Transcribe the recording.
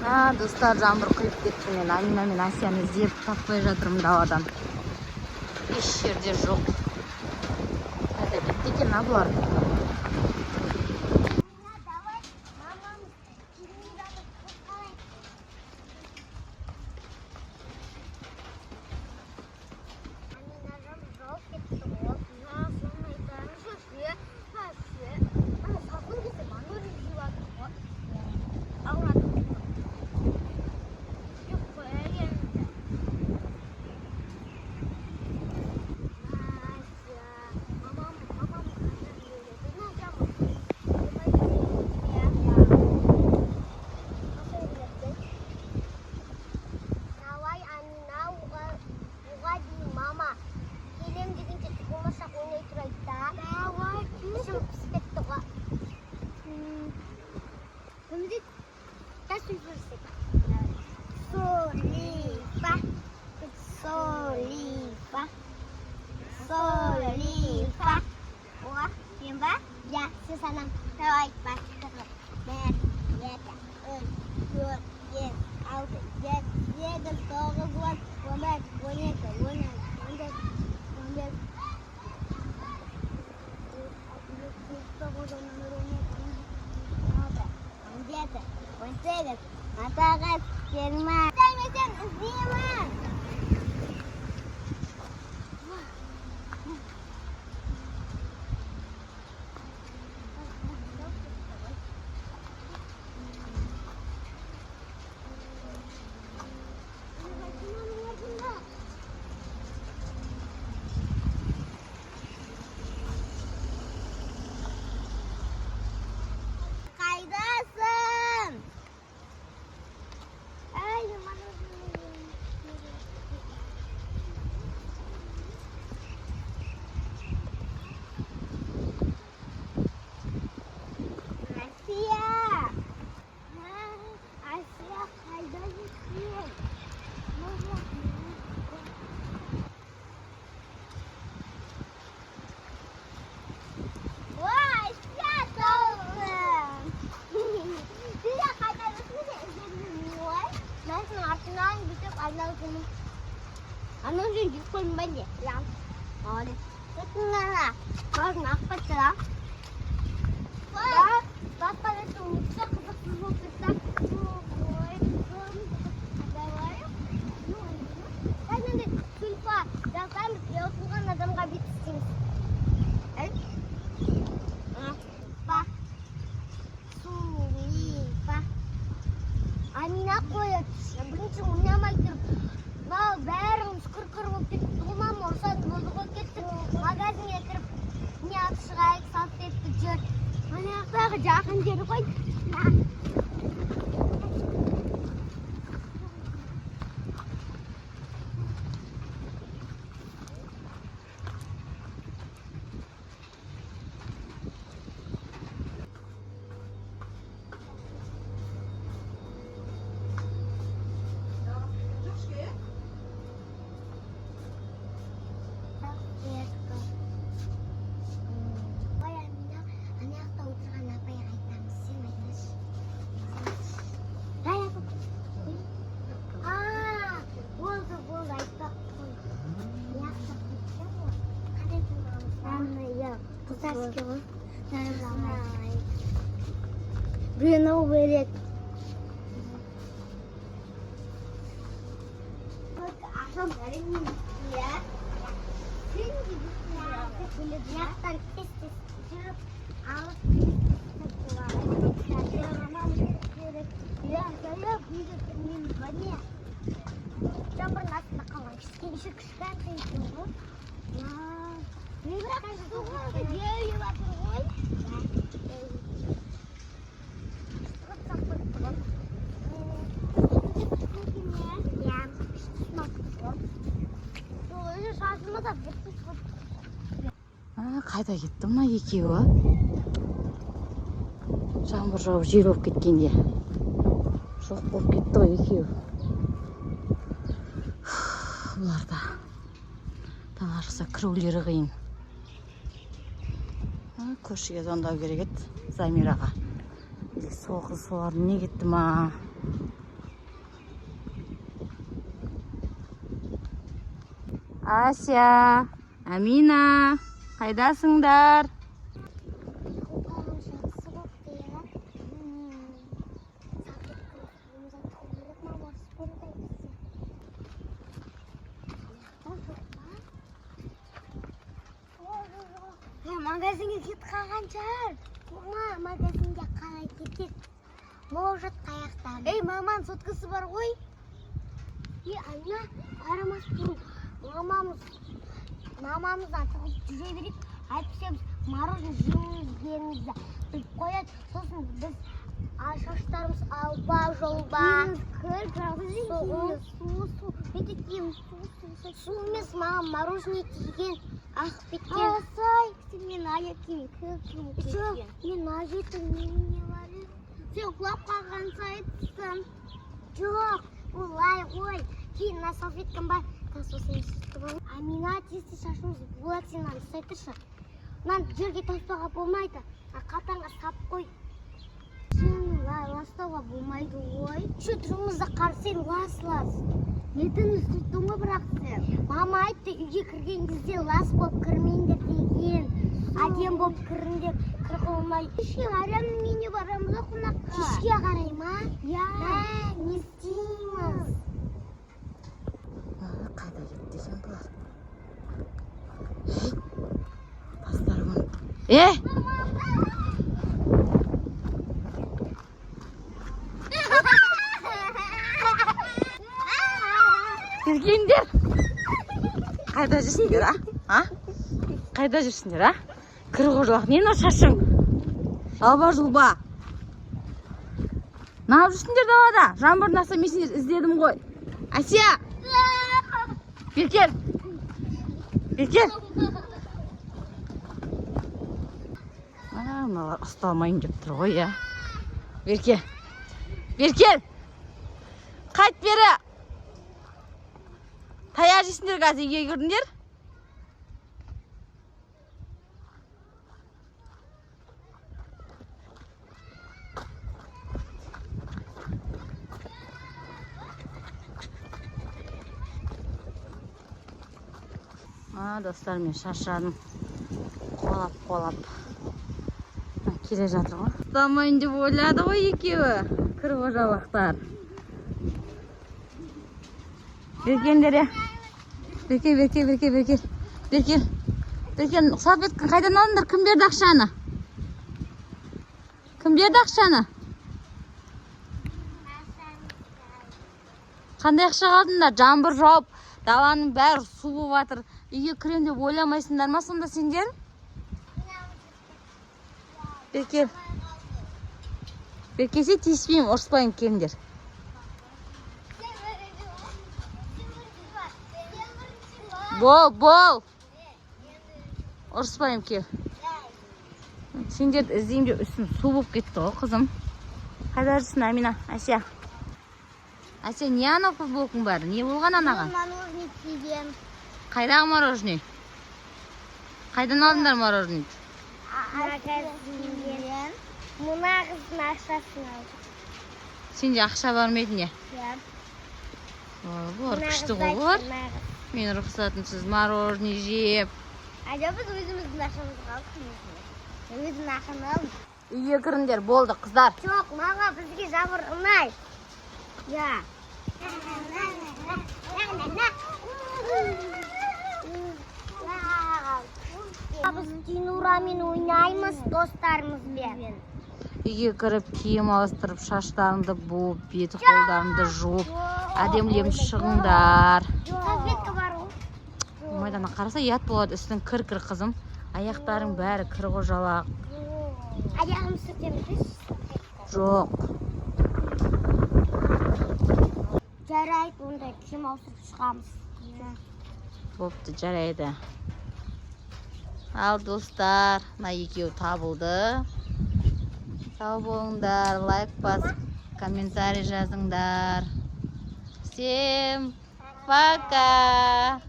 Достар, жаңбыр құйып кетті. Мен Амина мен Асияны іздеп таппай жатырмын даладан. Еш жерде жоқ. Қайда кетті екен бұлар? Solifah. Wah, Mbak. Ya, Susana. Baik, Pak. Ben, ya, good, yes, out, yes, yeah, the dog was woman, Anong yung kon ba niya? Lang. Oh, ito na na. Pag nakapatla. Wah, papa na tumutsak kapag tumutsak. Boy, daway. Ano ni? Sulfa. Dapat yo bukan nadam kabit sim. Eh? Pa. Sulfa. Amina ko ya. Sabi niya unya mal Wow, бәрін қыр-қыр болып кетті. Тұғымам ұрсады, бұлдығы кетті. Магазинге кіріп, не аты шығайық, салт етті жүр. Аяқтағы жақын жері қой. Bruno Willick. Asam dari ya. Kelihatan istis jeruk alat. Ya, saya bisa ingin banyak. Saya pernah nakal sekali itu. Nah, ini berapa itu? Dia yang baru. Қайда кетті ма екеуі? Жаңбыр жауып жел болып кеткенде. Жоқ болып кетті ғой екеуі. Бұларда таң ашықса кірулері қиын. Көшеге звондау керек еді Замираға. Сол қыз солардың не кетті ма? Ася, Амина, қайдасыңдар? Магазинге кетіп қалған шығар. Магазинге қалай кетеді? Может, қаяқтан. Ей, маман, соткасы бар ғой. Айна, қарамас бұрын. Мамамыздан шығып жүре берейік. Әйтпесе біз мороженое жемізгенімізді біліп қояды. Сосын біз шаштарымыз алба-жолба. Су емес, маған мороженое тиген. Ақ беткен. Алсай, мен аяқпен көкім кеткен. Мен ажетім немене бар еді? Сен құлап қалған сайттың. Жоқ, олай ғой. Кейін мына салфеткам бар. Сосын шықты. Амина, тезде шашымызды болады, сен аны ұстай тұршы. Мынаны жерге тастауға болмайды. Қалтаңға сап қой. Сен ластауға болмайды ғой. Шу тұрмызды қарсен лас. Етін үстіттің ғой бірақ сен. Мама айтты, үйге кірген кезде лас болып кірмеңдер деген. Әдем болып кіріңдер, қырқылмай. Кешке қарам мене барамыз қонаққа. Кешке қарай ма? Я. Не істейміз? Қайда кетті екен бұлар? Бастар бұны. Келгендер! Қайда жүрсіңдер, а? Қайда жүрсіңдер, а? Кір-қожалақ, нені шашың? Жалба-жұлба. Нағып жүрсіңдер далада? Жаңбырдың аса мен сендер іздедім ғой. Әсия! Беркел! Мыналар ұсталмайын деп тұр ғой, я. Беркел! Қайт бері! Тая жесіңдер қазір үйге кірдіңдер? Достар, мен шаршадым. Қолап. Келе жатыр ғой. Ұстамайын деп ойлады ғой екеуі. Кір-қожалақтар. Беркендер, Беркел. Салфетканы қайдан алдыңдар? Кім берді ақшаны? Қандай ақша қалдыңдар? Жаңбыр жауып, даланың бәрі су болып жатыр. Үйге кірем деп ойламайсыңдар ма сонда сендер? Беркел, сен тиіспеймін, ұрыспайын келіңдер. Бол! Ұрыспайым кел. Сендерді іздеймін деп үстін су болып кетті ғой, қызым. Қайда жүрсің, Амина? Әсия, не анау футболкың бәрі? Не болған анаған? Мороженое тиген. Қайдағы мороженое? Қайдан алдыңдар мороженое? Магазиннен. Мына қыздың ақшасын алды. Сенде ақша бар ма еді не? Бұлар күшті ғой бұлар. Мен рұқсатынсыз мороженое жеп. Біз өзіміздің ақшамызға алдық. Өзіміздің ақшаны алдық. Үйге кіріңдер, болды қыздар. Жоқ, мама бізге жабыр ұнай. Я. Біз Тинурамен ойнаймыз достарымызбен. Үйге кіріп, киім ауыстырып, шаштарыңды буып, беті қолдарыңды жуып, әдемілеп шығыңдар. Салфетка бар ғой. Майдана қараса ұят болады, үстің кір-кір қызым. Аяқтарың бәрі кір-қожалақ. Аяғымыз сүртеміз. Жоқ. Жарайды, онда киім ауыстырып шығамыз. Бопты, жарайды. Ал достар, мына екеуі табылды. Сау болыңдар, лайк басып, комментарий жазыңдар. Всем пока!